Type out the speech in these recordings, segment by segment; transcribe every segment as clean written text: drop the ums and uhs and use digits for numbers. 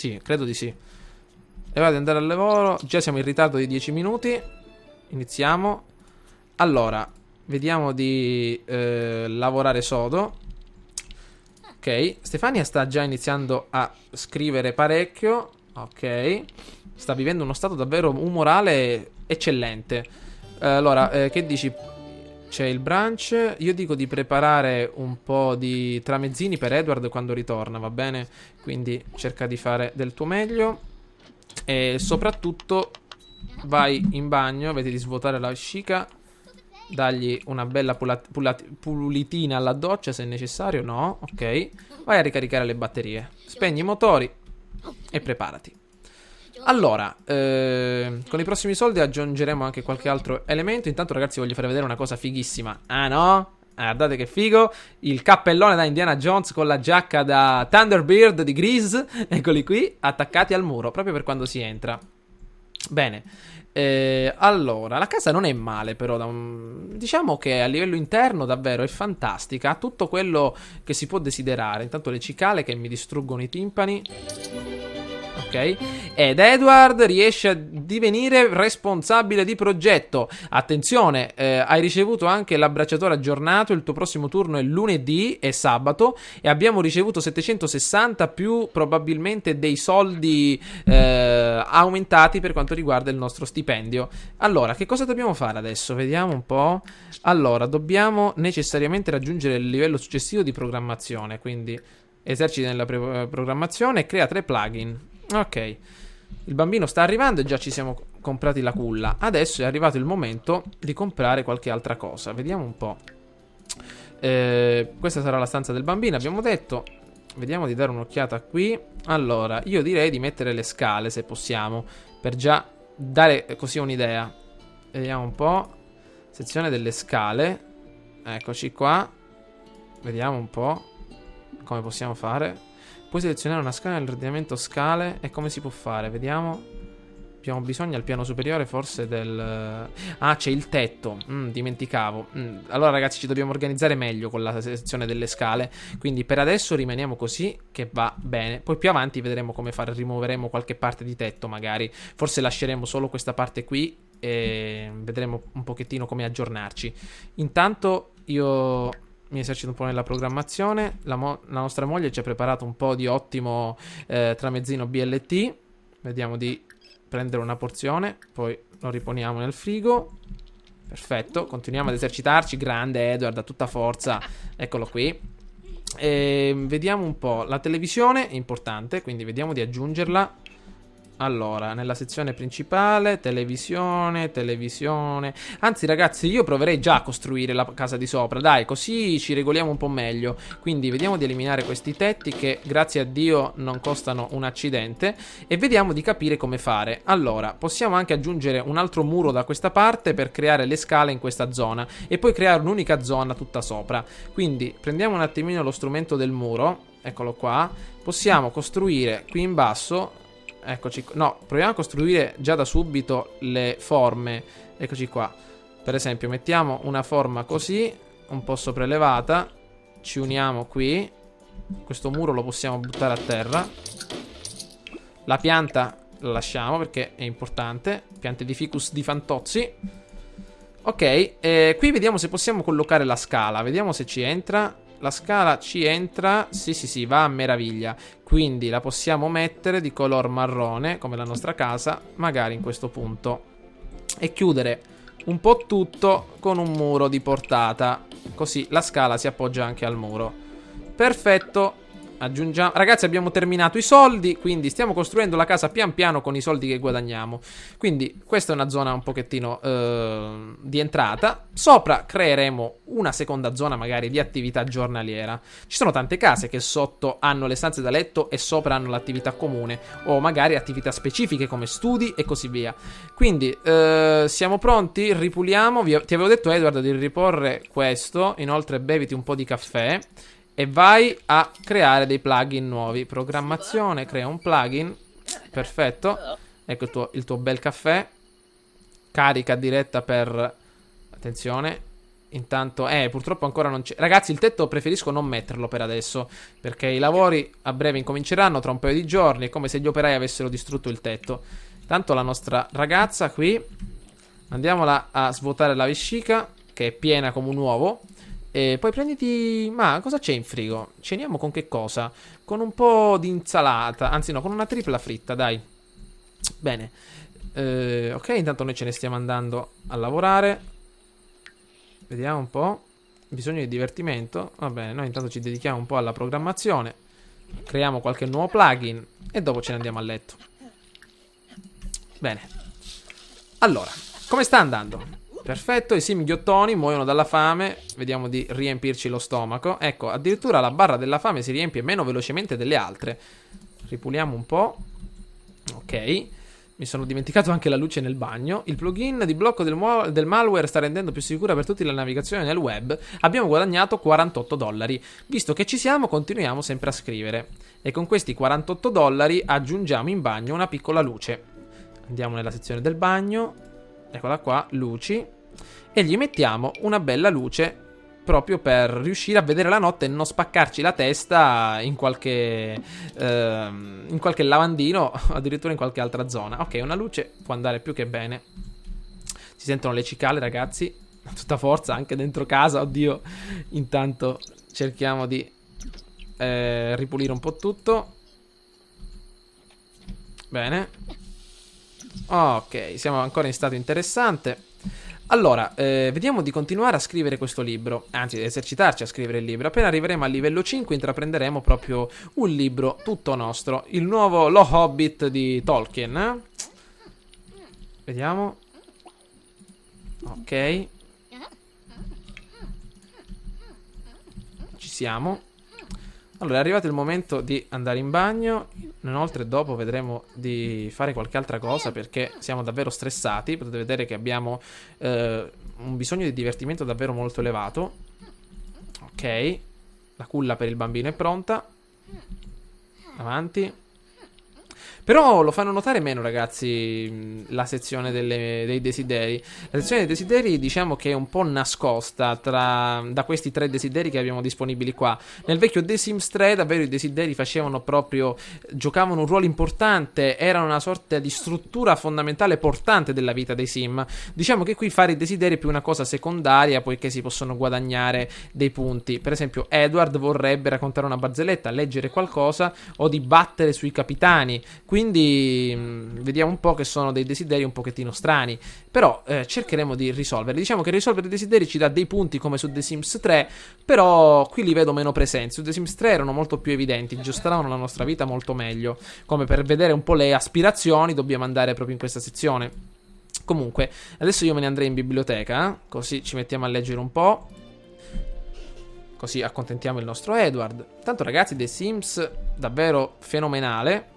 Sì, credo di sì. È ora di andare al lavoro. Già siamo in ritardo di 10 minuti. Iniziamo. Allora, vediamo di lavorare sodo. Ok, Stefania sta già iniziando a scrivere parecchio. Ok, sta vivendo uno stato davvero umorale eccellente. Allora, che dici? C'è il brunch. Io dico di preparare un po' di tramezzini per Edward quando ritorna, va bene? Quindi cerca di fare del tuo meglio. E soprattutto vai in bagno, vedi di svuotare la vescica. Dagli una bella pulitina alla doccia se necessario. No, ok. Vai a ricaricare le batterie. Spegni i motori e preparati. Allora, con i prossimi soldi aggiungeremo anche qualche altro elemento. Intanto, ragazzi, voglio fare vedere una cosa fighissima. Ah no? Guardate che figo. Il cappellone da Indiana Jones con la giacca da Thunderbird di Grease. Eccoli qui, attaccati al muro, proprio per quando si entra. Bene. Allora, la casa non è male, però diciamo che a livello interno davvero è fantastica. Ha tutto quello che si può desiderare. Intanto le cicale che mi distruggono i timpani. Ok. Ed Edward riesce a divenire responsabile di progetto. Attenzione, hai ricevuto anche l'abbracciatore aggiornato. Il tuo prossimo turno è lunedì e sabato. E abbiamo ricevuto 760 più probabilmente dei soldi aumentati per quanto riguarda il nostro stipendio. Allora, che cosa dobbiamo fare adesso? Vediamo un po'. Allora, dobbiamo necessariamente raggiungere il livello successivo di programmazione. Quindi esercita nella programmazione e crea 3 plugin. Ok, il bambino sta arrivando e già ci siamo comprati la culla. Adesso è arrivato il momento di comprare qualche altra cosa. Vediamo un po'. Questa sarà la stanza del bambino, abbiamo detto. Vediamo di dare un'occhiata qui. Allora, io direi di mettere le scale se possiamo, per già dare così un'idea. Vediamo un po'. Sezione delle scale. Eccoci qua. Vediamo un po' come possiamo fare. Puoi selezionare una scala nell'ordinamento scale. E come si può fare? Vediamo. Abbiamo bisogno al piano superiore forse del... Ah, c'è il tetto. Dimenticavo. Allora ragazzi, ci dobbiamo organizzare meglio con la sezione delle scale. Quindi per adesso rimaniamo così, che va bene. Poi più avanti vedremo come fare. Rimuoveremo qualche parte di tetto magari. Forse lasceremo solo questa parte qui e vedremo un pochettino come aggiornarci. Intanto io mi esercito un po' nella programmazione. La nostra moglie ci ha preparato un po' di ottimo tramezzino BLT. Vediamo di prendere una porzione, poi lo riponiamo nel frigo. Perfetto, continuiamo ad esercitarci. Grande Edward, a tutta forza. Eccolo qui. Vediamo un po'. La televisione è importante, quindi vediamo di aggiungerla. Allora, nella sezione principale, televisione. Anzi, ragazzi, io proverei già a costruire la casa di sopra. Dai, così ci regoliamo un po' meglio. Quindi vediamo di eliminare questi tetti che, grazie a Dio, non costano un accidente. E vediamo di capire come fare. Allora, possiamo anche aggiungere un altro muro da questa parte per creare le scale in questa zona. E poi creare un'unica zona tutta sopra. Quindi, prendiamo un attimino lo strumento del muro. Eccolo qua. Possiamo costruire qui in basso... Eccoci qua. No, proviamo a costruire già da subito le forme. Eccoci qua. Per esempio, mettiamo una forma così, un po' sopraelevata. Ci uniamo qui. Questo muro lo possiamo buttare a terra. La pianta la lasciamo perché è importante. Piante di ficus di Fantozzi. Ok, qui vediamo se possiamo collocare la scala. Vediamo se ci entra. La scala ci entra. Sì, va a meraviglia. Quindi la possiamo mettere di color marrone, come la nostra casa, magari in questo punto. E chiudere un po' tutto con un muro di portata. Così la scala si appoggia anche al muro. Perfetto. Aggiungiamo. Ragazzi, abbiamo terminato i soldi, quindi stiamo costruendo la casa pian piano con i soldi che guadagniamo. Quindi questa è una zona un pochettino di entrata. Sopra creeremo una seconda zona magari di attività giornaliera. Ci sono tante case che sotto hanno le stanze da letto e sopra hanno l'attività comune, o magari attività specifiche come studi e così via. Quindi siamo pronti, ripuliamo. Ti avevo detto, Edward, di riporre questo. Inoltre beviti un po' di caffè e vai a creare dei plugin nuovi. Programmazione, crea un plugin. Perfetto. Ecco il tuo bel caffè. Carica diretta per... Attenzione. Intanto, purtroppo ancora non c'è. Ragazzi, il tetto preferisco non metterlo per adesso, perché i lavori a breve incominceranno tra un paio di giorni. È come se gli operai avessero distrutto il tetto. Tanto la nostra ragazza qui, andiamola a svuotare la vescica, che è piena come un uovo. E poi prenditi... Ma cosa c'è in frigo? Ceniamo con che cosa? Con un po' di insalata. Anzi no, con una tripla fritta, dai. Bene. Ok, intanto noi ce ne stiamo andando a lavorare. Vediamo un po'. Bisogno di divertimento. Va bene, noi intanto ci dedichiamo un po' alla programmazione. Creiamo qualche nuovo plugin e dopo ce ne andiamo a letto. Bene. Allora, come sta andando? Perfetto, i singhiottoni muoiono dalla fame. Vediamo di riempirci lo stomaco. Ecco, addirittura la barra della fame si riempie meno velocemente delle altre. Ripuliamo un po'. Ok. Mi sono dimenticato anche la luce nel bagno. Il plugin di blocco del malware sta rendendo più sicura per tutti la navigazione nel web. Abbiamo guadagnato $48. Visto che ci siamo, continuiamo sempre a scrivere. E con questi $48 aggiungiamo in bagno una piccola luce. Andiamo nella sezione del bagno. Eccola qua, luci. E gli mettiamo una bella luce proprio per riuscire a vedere la notte e non spaccarci la testa in qualche lavandino, addirittura in qualche altra zona. Ok, una luce può andare più che bene. Si sentono le cicale, ragazzi, a tutta forza, anche dentro casa. Oddio, intanto cerchiamo di ripulire un po' tutto. Bene. Ok, siamo ancora in stato interessante. Allora, vediamo di continuare a scrivere questo libro, anzi di esercitarci a scrivere il libro. Appena arriveremo al livello 5 intraprenderemo proprio un libro tutto nostro, il nuovo Lo Hobbit di Tolkien. Vediamo. Ok. Ci siamo. Allora, è arrivato il momento di andare in bagno. Inoltre dopo vedremo di fare qualche altra cosa perché siamo davvero stressati. Potete vedere che abbiamo un bisogno di divertimento davvero molto elevato. Ok. La culla per il bambino è pronta. Avanti. Però lo fanno notare meno, ragazzi, la sezione dei desideri. La sezione dei desideri diciamo che è un po' nascosta da questi 3 desideri che abbiamo disponibili qua. Nel vecchio The Sims 3 davvero i desideri giocavano un ruolo importante, erano una sorta di struttura fondamentale portante della vita dei sim. Diciamo che qui fare i desideri è più una cosa secondaria, poiché si possono guadagnare dei punti. Per esempio Edward vorrebbe raccontare una barzelletta, leggere qualcosa o di battere sui capitani. Quindi vediamo un po' che sono dei desideri un pochettino strani. Però cercheremo di risolverli. Diciamo che risolvere i desideri ci dà dei punti come su The Sims 3. Però qui li vedo meno presenti. Su The Sims 3 erano molto più evidenti, giostravano la nostra vita molto meglio. Come per vedere un po' le aspirazioni dobbiamo andare proprio in questa sezione. Comunque adesso io me ne andrei in biblioteca, così ci mettiamo a leggere un po'. Così accontentiamo il nostro Edward. Tanto ragazzi, The Sims davvero fenomenale.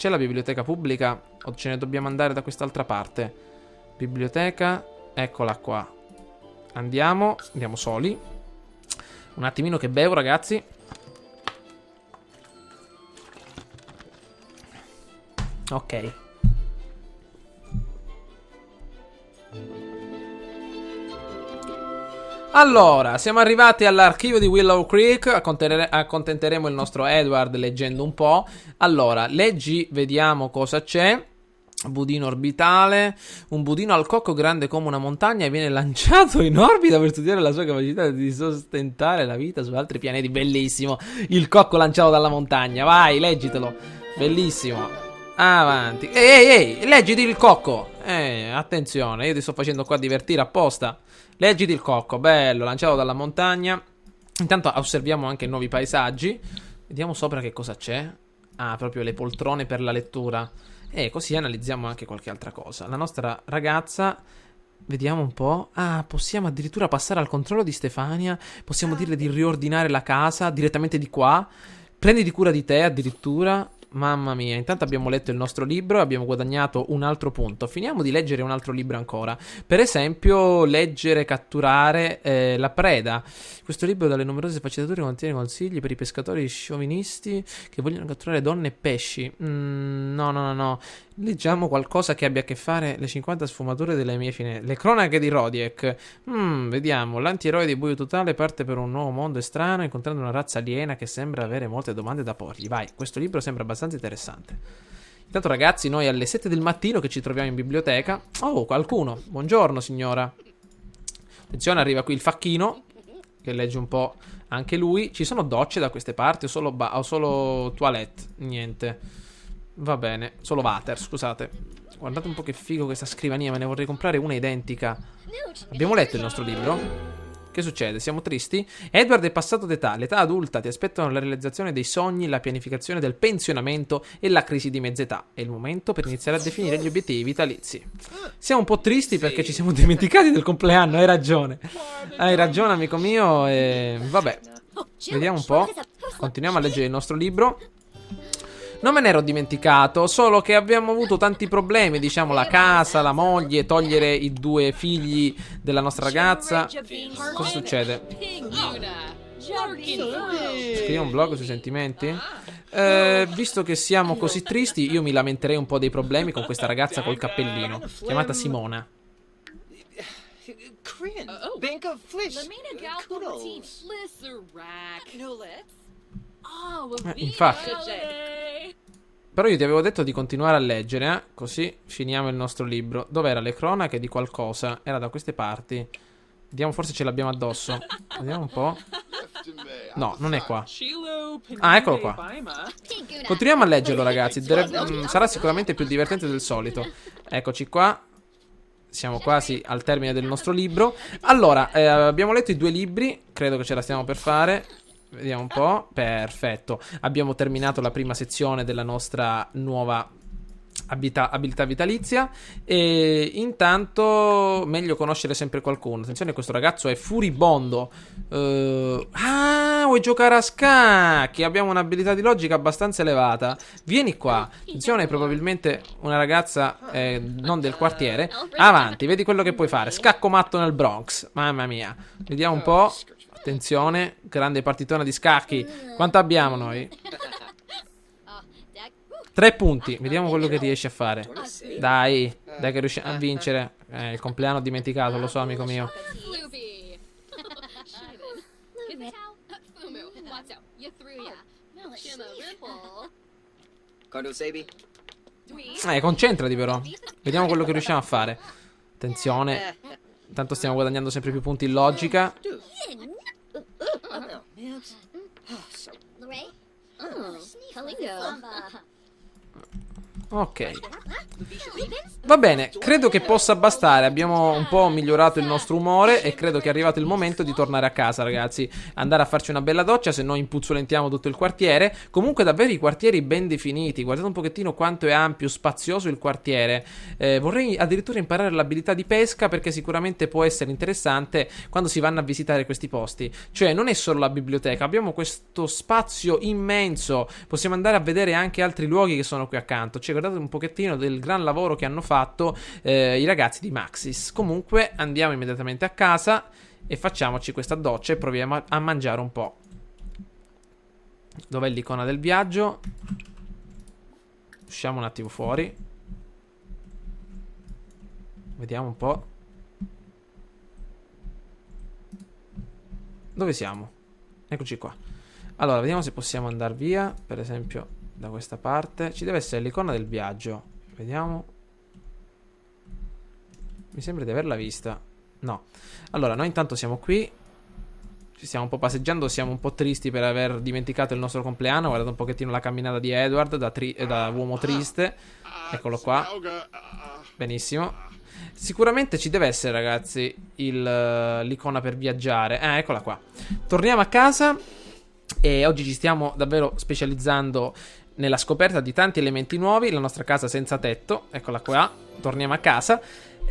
C'è la biblioteca pubblica o ce ne dobbiamo andare da quest'altra parte? Biblioteca, eccola qua. Andiamo soli. Un attimino che bevo, ragazzi. Ok. Allora, siamo arrivati all'archivio di Willow Creek. Accontenteremo il nostro Edward leggendo un po'. Allora, leggi, vediamo cosa c'è. Budino orbitale. Un budino al cocco grande come una montagna e viene lanciato in orbita per studiare la sua capacità di sostentare la vita su altri pianeti. Bellissimo. Il cocco lanciato dalla montagna. Vai, leggitelo. Bellissimo. Avanti. Ehi, leggiti il cocco. Attenzione, io ti sto facendo qua divertire apposta. Leggiti il cocco, bello, lanciato dalla montagna. Intanto osserviamo anche nuovi paesaggi. Vediamo sopra che cosa c'è. Ah, proprio le poltrone per la lettura. E così analizziamo anche qualche altra cosa. La nostra ragazza, vediamo un po'. Ah, possiamo addirittura passare al controllo di Stefania. Possiamo dirle di riordinare la casa direttamente di qua. Prenditi cura di te addirittura. Mamma mia, intanto abbiamo letto il nostro libro e abbiamo guadagnato un altro punto. Finiamo di leggere un altro libro ancora. Per esempio, leggere, catturare la preda. Questo libro dalle numerose sfaccettature contiene consigli per i pescatori sciovinisti che vogliono catturare donne e pesci. No. Leggiamo qualcosa che abbia a che fare le 50 sfumature delle mie finestre. Le cronache di Rodiek. Vediamo. L'antieroe di Buio Totale parte per un nuovo mondo estraneo, incontrando una razza aliena che sembra avere molte domande da porgli. Vai, questo libro sembra abbastanza interessante. Intanto ragazzi, noi alle 7 del mattino che ci troviamo in biblioteca. Oh, qualcuno. Buongiorno signora. Attenzione, arriva qui il facchino, che legge un po' anche lui. Ci sono docce da queste parti o solo toilette? Niente. Va bene, solo water, scusate. Guardate un po' che figo questa scrivania, me ne vorrei comprare una identica. Abbiamo letto il nostro libro? Che succede? Siamo tristi? Edward è passato d'età, l'età adulta, ti aspettano la realizzazione dei sogni, la pianificazione del pensionamento e la crisi di mezz'età. È il momento per iniziare a definire gli obiettivi vitalizi. Siamo un po' tristi perché ci siamo dimenticati del compleanno, hai ragione. Hai ragione, amico mio, e vabbè. Vediamo un po'. Continuiamo a leggere il nostro libro. Non me ne ero dimenticato, solo che abbiamo avuto tanti problemi, diciamo la casa, la moglie, togliere i 2 figli della nostra ragazza. Cosa succede? Scriviamo un blog sui sentimenti? Visto che siamo così tristi, io mi lamenterei un po' dei problemi con questa ragazza col cappellino, chiamata Simona. Infatti. Però io ti avevo detto di continuare a leggere, così finiamo il nostro libro. Dov'era le cronache di qualcosa? Era da queste parti. Vediamo, forse ce l'abbiamo addosso. Vediamo un po'. No, non è qua. Ah, eccolo qua. Continuiamo a leggerlo, ragazzi. Sarà sicuramente più divertente del solito. Eccoci qua. Siamo quasi al termine del nostro libro. Allora, abbiamo letto i 2 libri. Credo che ce la stiamo per fare. Vediamo un po'. Perfetto. Abbiamo terminato la prima sezione della nostra nuova abilità vitalizia. E intanto meglio conoscere sempre qualcuno. Attenzione, questo ragazzo è furibondo. Vuoi giocare a scacchi? Abbiamo un'abilità di logica abbastanza elevata. Vieni qua. Attenzione, probabilmente una ragazza non del quartiere. Avanti, vedi quello che puoi fare. Scacco matto nel Bronx. Mamma mia. Vediamo un po'. Attenzione, grande partitona di scacchi. Quanto abbiamo noi? 3 punti. Vediamo quello che riesci a fare. Dai che riusciamo a vincere. Il compleanno ho dimenticato, lo so, amico mio. Concentrati però. Vediamo quello che riusciamo a fare. Attenzione. Intanto stiamo guadagnando sempre più punti in logica. Ok. Va bene, credo che possa bastare. Abbiamo un po' migliorato il nostro umore e credo che è arrivato il momento di tornare a casa, ragazzi. Andare a farci una bella doccia, se no impuzzolentiamo tutto il quartiere. Comunque davvero i quartieri ben definiti. Guardate un pochettino quanto è ampio, spazioso il quartiere. Vorrei addirittura imparare l'abilità di pesca, perché sicuramente può essere interessante quando si vanno a visitare questi posti. Cioè non è solo la biblioteca, abbiamo questo spazio immenso. Possiamo andare a vedere anche altri luoghi che sono qui accanto. Cioè guardate un pochettino del gran lavoro che hanno fatto i ragazzi di Maxis. Comunque andiamo immediatamente a casa e facciamoci questa doccia e proviamo a mangiare un po'. Dov'è l'icona del viaggio? Usciamo un attimo fuori. Vediamo un po'. Dove siamo? Eccoci qua. Allora, vediamo se possiamo andare via. Per esempio da questa parte. Ci deve essere l'icona del viaggio. Vediamo. Mi sembra di averla vista. No. Allora, noi intanto siamo qui. Ci stiamo un po' passeggiando. Siamo un po' tristi per aver dimenticato il nostro compleanno. Guardate un pochettino la camminata di Edward da uomo triste. Eccolo qua. Benissimo. Sicuramente ci deve essere, ragazzi, l'icona per viaggiare. Eccola qua. Torniamo a casa. E oggi ci stiamo davvero specializzando nella scoperta di tanti elementi nuovi. La nostra casa senza tetto. Eccola qua. Torniamo a casa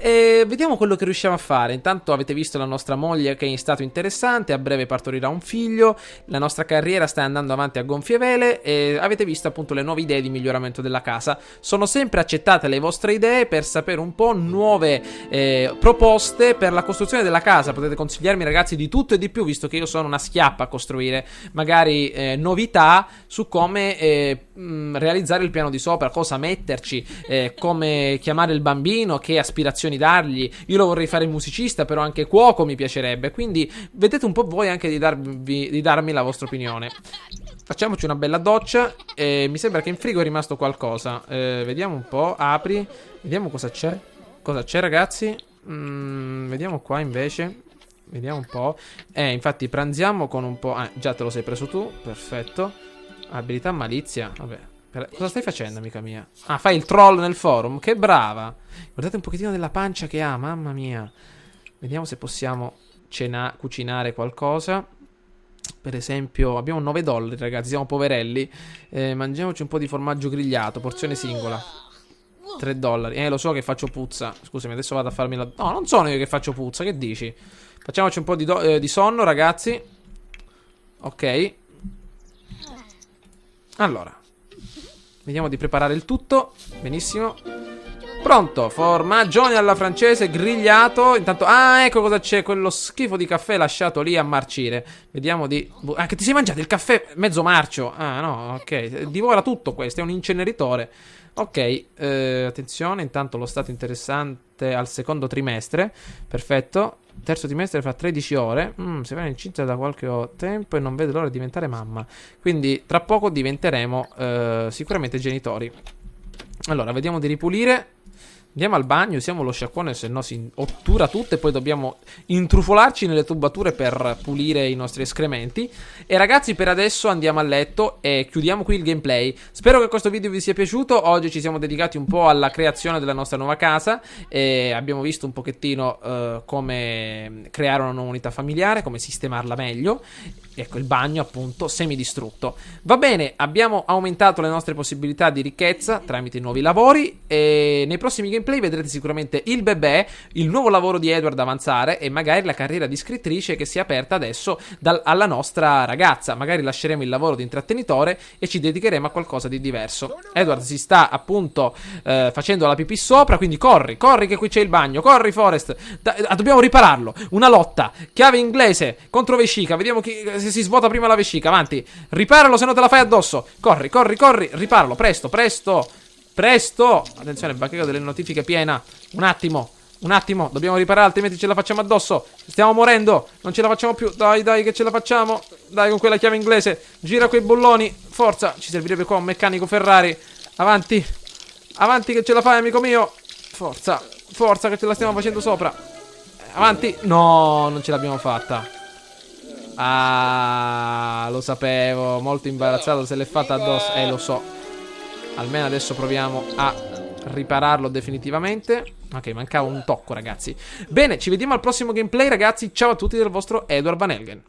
e vediamo quello che riusciamo a fare. Intanto avete visto la nostra moglie che è in stato interessante. A breve partorirà un figlio. La nostra carriera sta andando avanti a gonfie vele. E avete visto appunto le nuove idee di miglioramento della casa. Sono sempre accettate le vostre idee per sapere un po' nuove proposte per la costruzione della casa. Potete consigliarmi, ragazzi, di tutto e di più, visto che io sono una schiappa a costruire. Magari novità su come realizzare il piano di sopra, cosa metterci, come chiamare il bambino, che aspirazioni dargli. Io lo vorrei fare musicista, però anche cuoco mi piacerebbe, quindi vedete un po' voi anche di darmi la vostra opinione. Facciamoci una bella doccia. Mi sembra che in frigo è rimasto qualcosa. Vediamo un po', apri, vediamo cosa c'è. Cosa c'è, ragazzi? Vediamo qua invece. Vediamo un po'. Infatti pranziamo con un po'. Già te lo sei preso tu, perfetto. Abilità malizia, vabbè. Cosa stai facendo, amica mia? Fai il troll nel forum, che brava. Guardate un pochettino della pancia che ha, mamma mia. Vediamo se possiamo cucinare qualcosa. Per esempio, abbiamo $9, ragazzi, siamo poverelli. Mangiamoci un po' di formaggio grigliato, porzione singola. $3. Lo so che faccio puzza. Scusami, adesso vado a farmi la... No, non sono io che faccio puzza, che dici? Facciamoci un po' di sonno, ragazzi. Ok. Allora, vediamo di preparare il tutto. Benissimo. Pronto, formaggione alla francese grigliato. Intanto, ecco cosa c'è, quello schifo di caffè lasciato lì a marcire. Vediamo di... che ti sei mangiato il caffè mezzo marcio. No, ok, divora tutto questo, è un inceneritore. Ok, attenzione, intanto lo stato interessante al secondo trimestre. Perfetto. Terzo trimestre fa 13 ore. Si viene incinta da qualche tempo e non vede l'ora di diventare mamma. Quindi tra poco diventeremo sicuramente genitori. Allora, vediamo di ripulire. Andiamo al bagno, usiamo lo sciacquone, se no si ottura tutto e poi dobbiamo intrufolarci nelle tubature per pulire i nostri escrementi. E ragazzi, per adesso andiamo a letto e chiudiamo qui il gameplay. Spero che questo video vi sia piaciuto. Oggi ci siamo dedicati un po' alla creazione della nostra nuova casa e abbiamo visto un pochettino come creare una nuova unità familiare, come sistemarla meglio. Ecco, il bagno appunto semidistrutto. Va bene, abbiamo aumentato le nostre possibilità di ricchezza tramite i nuovi lavori e nei prossimi gameplay vedrete sicuramente il bebè, il nuovo lavoro di Edward avanzare e magari la carriera di scrittrice che si è aperta adesso alla nostra ragazza. Magari lasceremo il lavoro di intrattenitore e ci dedicheremo a qualcosa di diverso. Edward si sta appunto facendo la pipì sopra, quindi corri che qui c'è il bagno, corri Forest, dobbiamo ripararlo, una lotta, chiave inglese contro vescica, vediamo se si svuota prima la vescica, avanti, riparalo se no te la fai addosso, corri, riparalo, presto, attenzione, bacheca delle notifiche piena, un attimo, dobbiamo riparare altrimenti ce la facciamo addosso, stiamo morendo, non ce la facciamo più, dai che ce la facciamo, dai con quella chiave inglese, gira quei bolloni, forza, ci servirebbe qua un meccanico Ferrari, avanti che ce la fai amico mio, forza che ce la stiamo facendo sopra, avanti, no, non ce l'abbiamo fatta. Lo sapevo, molto imbarazzato, se l'è fatta addosso, lo so. Almeno adesso proviamo a ripararlo definitivamente. Ok, mancava un tocco ragazzi. Bene, ci vediamo al prossimo gameplay ragazzi. Ciao a tutti dal vostro Edward Van Helgen.